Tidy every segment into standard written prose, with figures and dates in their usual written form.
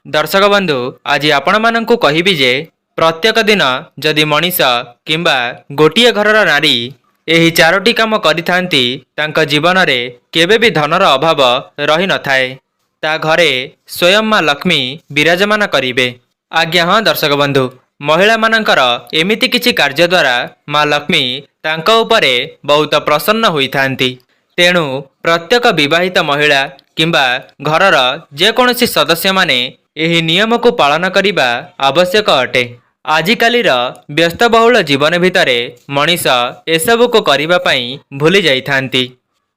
दर्शक बंधु आज आपण मानंकु कहिबी जे प्रत्येक दिन जदि मनीष किंबा गोटिए घरर नारी एही चारोटी काम करिथांती तांका जीवन रे केबे भी धनर अभाव रही न थाए। ता घरे स्वयं मां लक्ष्मी विराजमान करिवे। आज्ञा हाँ दर्शक बंधु, महिला मानंकर एमिति किछि कार्य द्वारा मां लक्ष्मी तांका उपरे बहुत प्रसन्न होइथांती। तेणु प्रत्येक विवाहित महिला किंबा घरर जेकोसी सदस्य माने एही नियम को पालन करिबा आवश्यक अटे। आजिकालीर व्यस्तबहुल जीवन भितरे मनीष एसबु को करिबा पई भूली जाइथांती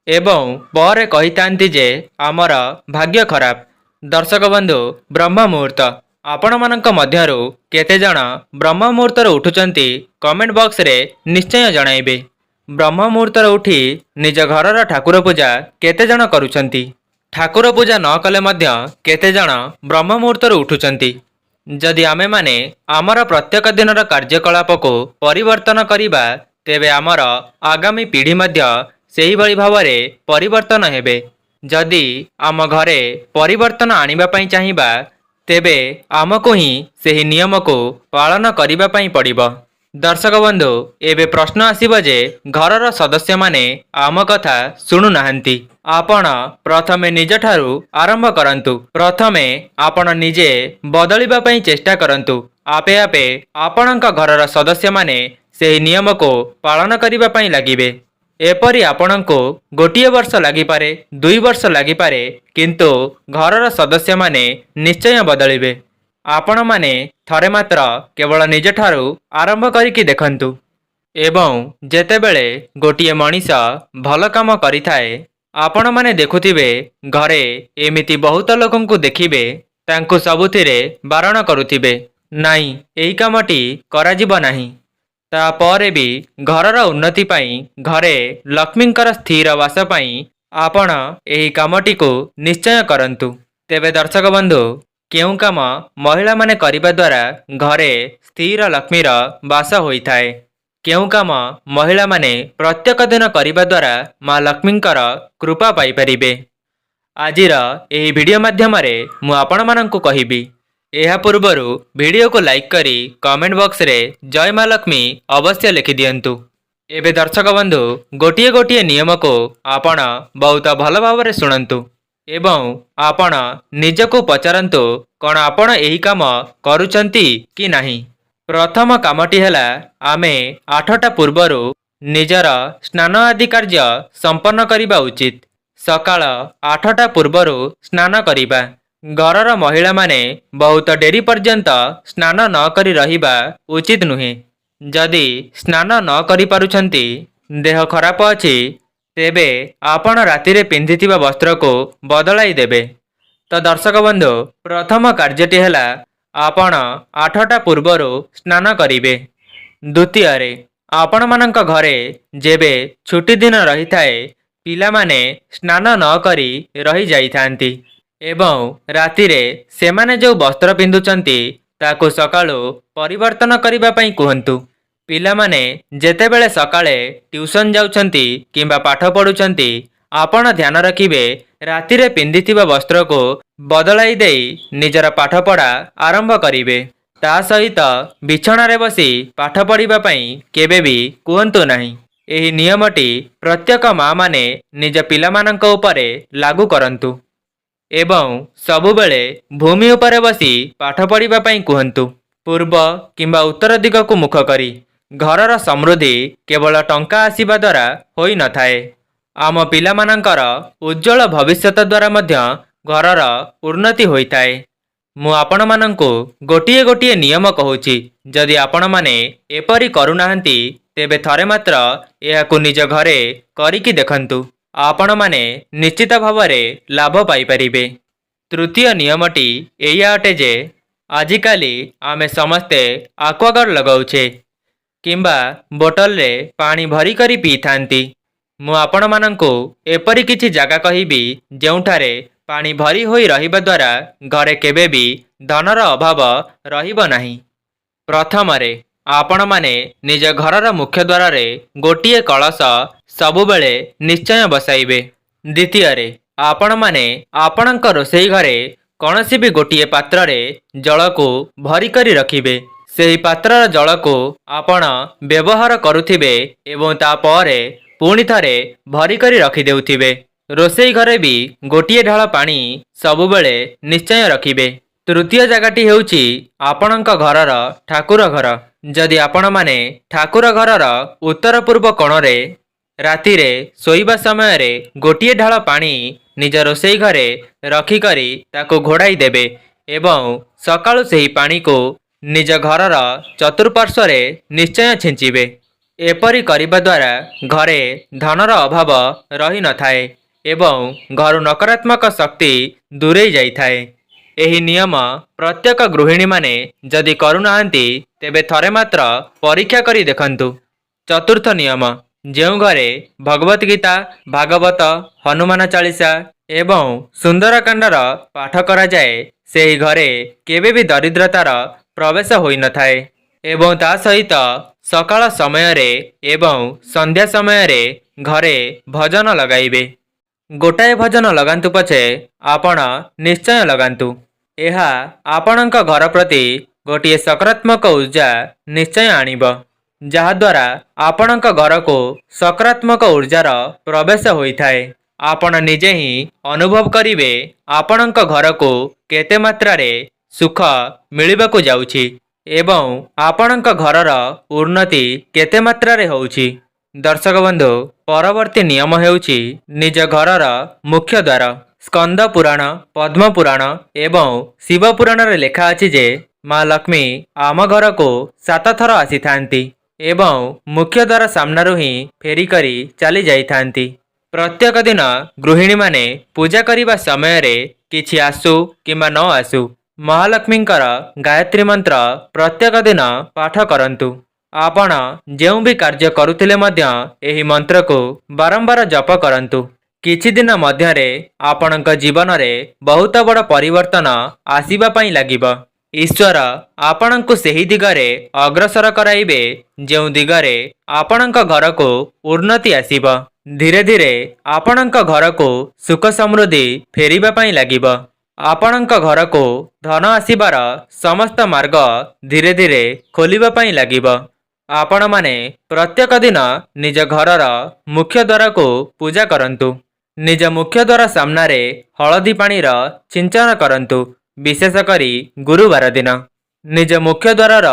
एवं पर कहिथांती जे आमर भाग्य खराब। दर्शक बंधु, ब्रह्म मुहूर्त आपण मानक मध्यरु केते जण ब्रह्म मुहूर्त उठुचंती कमेंट बॉक्स रे निश्चय जणाइबे। ब्रह्म मुहूर्त उठी निज घरर ठाकुर पूजा केते जण करूचंती। ठाकुर पूजा न कले मध्य केते जण ब्रह्म मुहूर्त उठुचंती। जदि आमे माने आमर प्रत्येक दिनर कार्यकलाप को परिवर्तन करिबा तेबे आमर आगामी पीढ़ी मध्य सेही भली भावरे परिवर्तन हेबे। जदि आम घरे परिवर्तन आनिबा पई चाहिबा तेबे आमको ही सेही नियम को पालन करिबा पई पड़िबो। दर्शक बंधु, एबे प्रश्न आसीबो जे घरर सदस्य माने आम कथा सुनु नाहंती। आपण प्रथमे निज ठारू आरंभ करंतु। प्रथमे आपण निजे बदलिबा पई चेष्टा करंतु। आपे आपे आपणक घरर सदस्य माने सेही नियम को पालन करिबा पई लागिबे। एपरि आपणको गोटिए वर्ष लागिपारे, 2 वर्ष लागिपारे, किंतु घरर सदस्य माने निश्चय बदलिबे। आपण माने थरे मात्र केवल निज ठारू आरंभ करिकी देखंतु एवं जेतेबेले गोटिए मनीष भल काम करिथाए आपण माने देखुथिबे घरे एमिति बहुत लोकंकु देखिबे तांकु सबुथिरे बारण करुथिबे, नाई एई कामटी कराजिब नाही। तापरे भी घरर उन्नति पाई घरे लक्ष्मींकर स्थिर वास पाई आपण एही कामटी को निश्चय करंतु। तेबे दर्शक बंधु, केउ काम महिला माने करिबा द्वारा घरे स्थिर लक्ष्मीर वास होइथाए, केउ काम महिला माने प्रत्येक दिन करिबा द्वारा मां लक्ष्मींकर कृपा पाई परिबे। आजिर एही वीडियो माध्यम रे मु आपण मानंकु कहिबी। एहा पूर्वरु वीडियो को लाइक करी कमेंट बॉक्स रे जय मां लक्ष्मी अवश्य लिखि दियंतु। एबे दर्शक बंधु, गोटिए गोटिए नियम को आपण बहुत भल भाव शुणंतु एवं आपण निजको पचारंतु कौन आपण एही काम करूचंती कि नाही। प्रथम कामटी हैला आमे 8टा पूर्वरु निजर स्नान आदि कार्य संपन्न करिबा उचित। सकाळ 8टा पूर्वरु स्नान करिबा। घरर महिला माने बहुत डेरी पर्यंत स्नान न करी रहिबा उचित नुहे। जदि स्नान न करि पारुछंती, देह खराब अछि, तेबे आपण रातिरे पिंधिथिबा वस्त्र को बदलाई देबे। तो दर्शक बंधु, प्रथम कार्यटी हैला आपण 8टा पूर्वरु स्नान करिबे। द्वितीय रे आपण मानक घरे जेबे छुट्टी दिन रही थाए पिला माने स्नान न करी रही जाइथांती एवं रातिरे सेमाने जो वस्त्र पिंधुचंती ताको सकाळु परिवर्तन करिबा पई कुहंतु। पिला माने जेतेबेले सकाळे ट्यूशन जाउछंती किंबा पाठ पढुचंती आपण ध्यान रखिबे रातिरे पिंधिथिबा वस्त्र को बदलाई देई निजर पाठ पढ़ा आरंभ करिबे। ता सहित बिछणारे बसी पाठ पढ़िबा पई केबे भी कुहंतु नाही। एही नियमटी प्रत्येक मां माने निज पिलामानंक उपरे लागू करंतु एवं सबुबेले भूमि उपरे बसी पाठ पढ़िबा पई कुहंतु। पूर्व किंबा उत्तर दिग को मुख करी। घरर समृद्धि केवल टंका आसीबा द्वारा होई न थाए। आम पिलामानंकर उज्जवल भविष्यत द्वारा मध्य घरर उन्नति होइथाए। मु आपण मानंकु गोटिए गोटिए नियम कहूची। जदि आपण माने एपरि करूनाहंती तेबे थरे मात्र एहाकु निज घरे करिकी देखंतु। आपण माने निश्चित भावरे लाभ पाई परिबे। तृतीय नियमटी एया अटे जे आजिकाली आमे समस्ते आक्वागार्ड लगाउछे किंबा बोतल रे पानी भरी करी पी थांती। मु आपण मानंकु एपरि किछि जागा कहिबी जेउठारे पानी भरी होई रहिबा द्वारा घरे केबे भी धनर अभाव रहिब नाही। प्रथम रे आपण माने निज घरर मुख्य द्वार रे गोटिए कलश सबुबेले निश्चय बसाइबे। द्वितीय रे आपण माने आपणक रोषेई घरे कौनसी भी गोटिए पात्ररे जलको भरी करी रखिबे। सेही पात्रर जलको आपण व्यवहार करुथिबे एवं तापरे पुणी थरे भरी करी रखि देउथिबे। रोषेई घरे भी गोटिए ढाल पानी सबुबेले निश्चय रखिबे। तृतीय जगहटी हेउची आपणक घरर ठाकुर घर। जदि आपण माने ठाकुर घरर उत्तर पूर्व कोणरे रातिरे शोइबा समय रे गोटिए ढाल पानी निज रोषेई घरे रखिकरी ताको घोड़ाई देबे एवं सकाळु सेही पानी को निज घरर चतुर्पार्श्वरे निश्चय छिंचिबे। एपरी करिबा द्वारा घरे धनर अभाव रही न थाए एवं घर नकारात्मक शक्ति दूरेई जाइथाए। एही नियम प्रत्येक गृहिणी माने जदि करुनाहांती तेबे थरे मात्र परीक्षा करी देखंतु। चतुर्थ नियम, जेउ घरे भगवत गीता, भागवत, हनुमान चालीसा एवं सुंदरकांडर पाठ करा जाए सेही घरे केबे भी दरिद्रतार प्रवेश होई न थाए। एवं ता सहित सकाळ समय रे एवं संध्या समय रे घरे भजन लगाइबे। गोटाए भजन लगांतु पछे आपण निश्चय लगांतु। एहा आपणक घर प्रति गोटिए सकारात्मक ऊर्जा निश्चय आनिब, जहाद्वारा आपणक घर को सकारात्मक ऊर्जार प्रवेश होइथाए। आपण निजे ही अनुभव करिवे आपणक घर को केते मात्रारे सुख मिलिबाकु जाउछि एवं आपणक घरर उन्नति केते मात्रारे होउछि। दर्शक बंधु, परवर्ती नियम हेउछि निज घरर मुख्य द्वार। स्कंद पुराण, पद्म पुराण एवं शिव पुराण रे लेखा अछि जे माँ लक्ष्मी आम घर को 7 थर आसी थांती एवं मुख्य द्वार सामनारु ही फेरी करी चली जाई थांती। प्रत्येक दिन गृहिणी माने पूजा करिबा समय रे किछि आसु किंबा न आसु महालक्ष्मींकर गायत्री मंत्र प्रत्येक दिन पाठ करंतु। आपण जेउ भी कार्य करुथिले मध्य एही मंत्र को बारंबार जप करंतु। किछि दिन मध्यरे आपणक जीवन रे बहुत बड़ परिवर्तन आसीबा पई लागिबो। ईश्वर आपणक सेही दिगरे अग्रसर कराइबे जेउ दिगरे आपणक घर को उन्नति आसीबो। धीरे धीरे आपणक घर को सुख समृद्धि फेरिबा पई लागिबो। आपणक घर को धन आसीबार समस्त मार्ग धीरे धीरे खोलिबा पई लागिबो। आपण माने प्रत्येक दिन निज घरर मुख्य द्वार को पूजा करंतु। निज मुख्य द्वार सामनारे हळदी पानीर सिंचन करंतु। विशेष करी गुरुवार दिन निज मुख्य द्वारर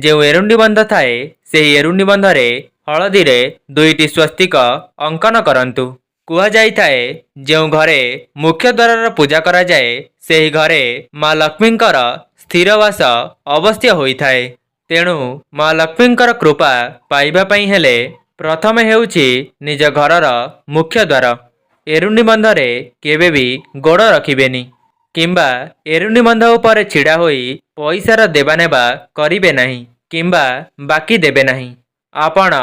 जे एरुंडी बंध थाए सेही एरुंडी बंधरे हळदी रे 2टी स्वस्तिक अंकन करंतु। कुहा जाई थाए जेउ घरे मुख्य द्वारर पूजा करा जाए सेही घरे माँ लक्ष्मींकर स्थिरवास अवस्था होई थाए। तेणु माँ लक्ष्मींकर कृपा पाइबा पई हेले प्रथम हेउछि निज घरर मुख्य द्वार। एरुंडी बंधरे केबे भी गोड़ रखिबेनी किंबा एरुंडी बंध उपरे छिड़ा होई पैसार देबा नेबा करिबे नाही किंबा बाकी देबे नाही। आपण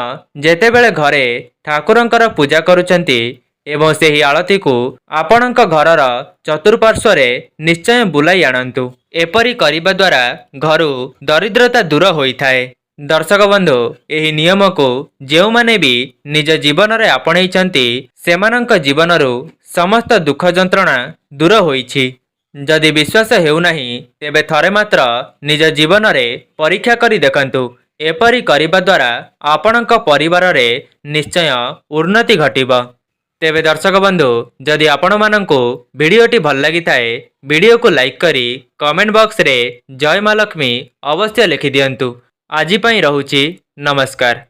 जेतेबेले घरे ठाकुरंकर पूजा करुचंती एवं सेही आळती को आपणक घरर चतुर्पार्श्वरे निश्चय बुलाई आणंतु। एपरी करिबा द्वारा घरु दरिद्रता दूर होइथाए। दर्शक बंधु, एही नियम को जेउ माने भी निज जीवन रे आपणैचंती सेमानंक जीवनरु समस्त दुख जंत्रणा दूर होइछि। जदि विश्वास हेउ नाही तेबे थरे मात्र निज जीवन रे परीक्षा करी देखंतु। एपरी करिबा द्वारा आपणक परिवार रे निश्चय उन्नति घटिबो। तेबे दर्शक बंधु, जदि आपण मानंकु वीडियोटी भल लागि थाए वीडियो को लाइक करी कमेंट बॉक्स रे जय माँ लक्ष्मी अवश्य लिखि दियंतु। आजि पई रहुछि, नमस्कार।